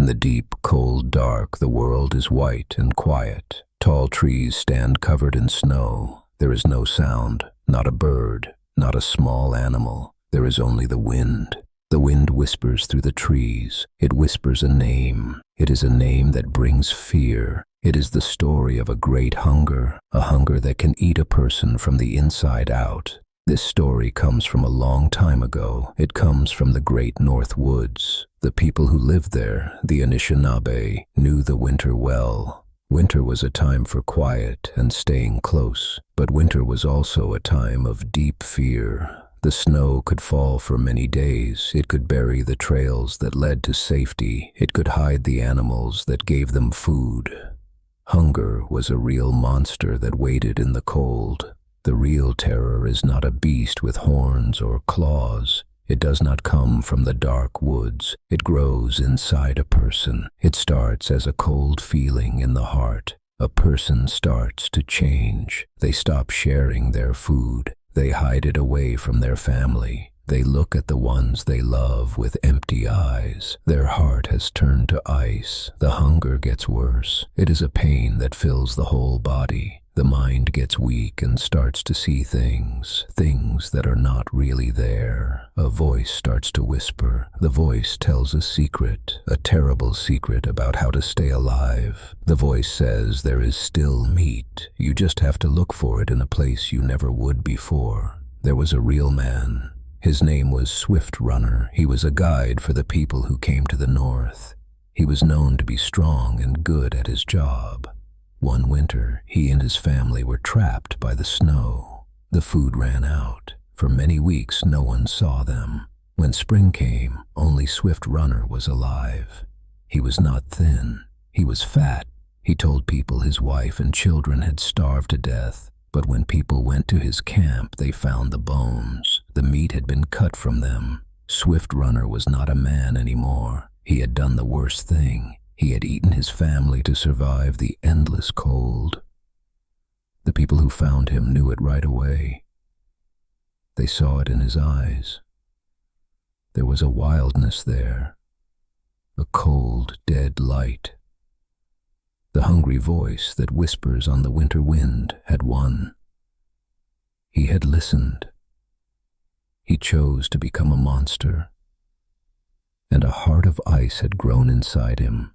the deep, cold dark, the world is white and quiet. Tall trees stand covered in snow. There is no sound, not a bird, not a small animal. There is only the wind. The wind whispers through the trees. It whispers a name. It is a name that brings fear. It is the story of a great hunger, a hunger that can eat a person from the inside out. This story comes from a long time ago. It comes from the great North Woods. The people who lived there, the Anishinaabe, knew the winter well. Winter was a time for quiet and staying close, but winter was also a time of deep fear. The snow could fall for many days. It could bury the trails that led to safety. It could hide the animals that gave them food. Hunger was a real monster that waited in the cold. The real terror is not a beast with horns or claws. It does not come from the dark woods. It grows inside a person. It starts as a cold feeling in the heart. A person starts to change. They stop sharing their food. They hide it away from their family. They look at the ones they love with empty eyes. Their heart has turned to ice. The hunger gets worse. It is a pain that fills the whole body. The mind gets weak and starts to see things that are not really there. A voice starts to whisper. The voice tells a secret, a terrible secret about how to stay alive. The voice says there is still meat. You just have to look for it in a place you never would before. There was a real man. His name was Swift Runner. He was a guide for the people who came to the north. He was known to be strong and good at his job. One winter, he and his family were trapped by the snow. The food ran out. For many weeks, no one saw them. When spring came, only Swift Runner was alive. He was not thin. He was fat. He told people his wife and children had starved to death. But when people went to his camp, they found the bones. The meat had been cut from them. Swift Runner was not a man anymore. He had done the worst thing. He had eaten his family to survive the endless cold. The people who found him knew it right away. They saw it in his eyes. There was a wildness there, a cold, dead light. The hungry voice that whispers on the winter wind had won. He had listened. He chose to become a monster, and a heart of ice had grown inside him.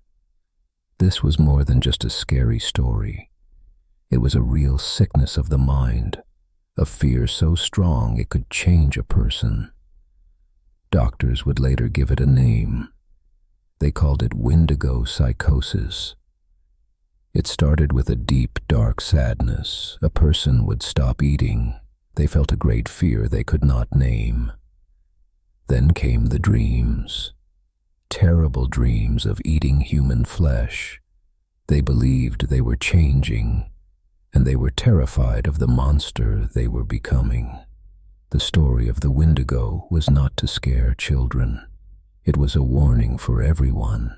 This was more than just a scary story. It was a real sickness of the mind, a fear so strong it could change a person. Doctors would later give it a name. They called it Windigo Psychosis. It started with a deep, dark sadness. A person would stop eating. They felt a great fear they could not name. Then came the dreams. Terrible dreams of eating human flesh. They believed they were changing, and they were terrified of the monster they were becoming. The story of the Windigo was not to scare children. It was a warning for everyone.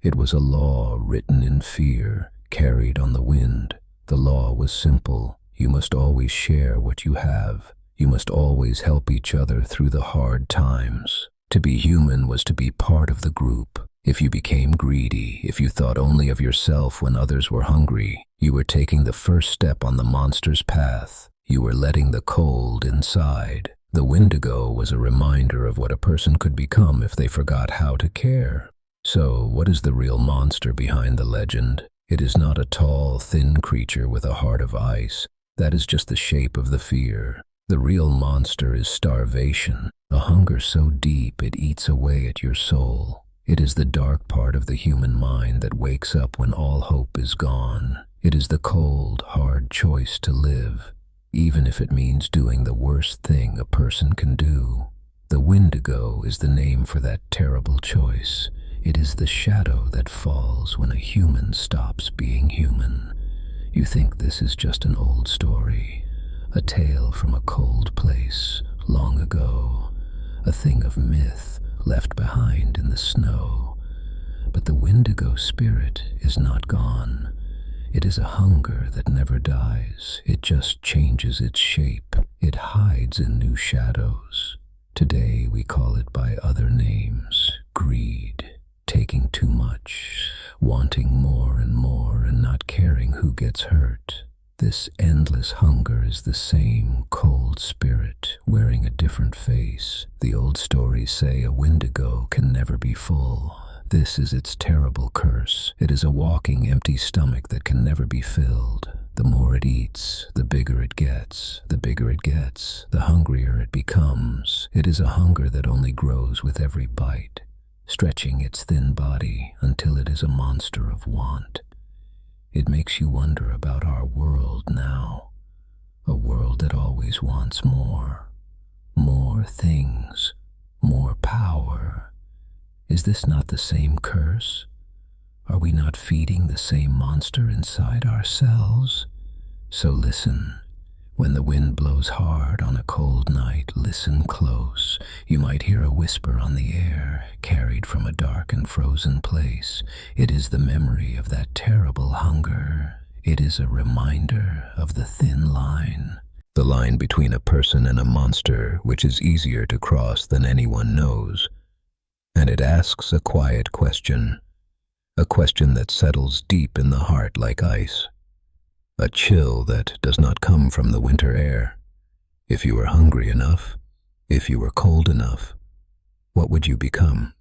It was a law written in fear, carried on the wind. The law was simple. You must always share what you have. You must always help each other through the hard times. To be human was to be part of the group. If you became greedy, if you thought only of yourself when others were hungry, you were taking the first step on the monster's path. You were letting the cold inside. The Windigo was a reminder of what a person could become if they forgot how to care. So, what is the real monster behind the legend? It is not a tall, thin creature with a heart of ice. That is just the shape of the fear. The real monster is starvation, a hunger so deep it eats away at your soul. It is the dark part of the human mind that wakes up when all hope is gone. It is the cold, hard choice to live, even if it means doing the worst thing a person can do. The Windigo is the name for that terrible choice. It is the shadow that falls when a human stops being human. You think this is just an old story, a tale from a cold place long ago, a thing of myth left behind in the snow. But the Windigo spirit is not gone. It is a hunger that never dies. It just changes its shape. It hides in new shadows. Today we call it by other names: greed, taking too much, wanting more and not caring who gets hurt. This endless hunger is the same cold spirit wearing a different face. The old stories say a Windigo can never be full. This is its terrible curse. It is a walking empty stomach that can never be filled. The more it eats, the bigger it gets. The bigger it gets, the hungrier it becomes. It is a hunger that only grows with every bite, stretching its thin body until it is a monster of want. It makes you wonder about our world now, a world that always wants more. More things, more power. Is this not the same curse? Are we not feeding the same monster inside ourselves? So listen. When the wind blows hard on a cold night, listen close. You might hear a whisper on the air, carried from a dark and frozen place. It is the memory of that terrible hunger. It is a reminder of the thin line. The line between a person and a monster, which is easier to cross than anyone knows. And it asks a quiet question. A question that settles deep in the heart like ice. A chill that does not come from the winter air. If you were hungry enough, if you were cold enough, what would you become?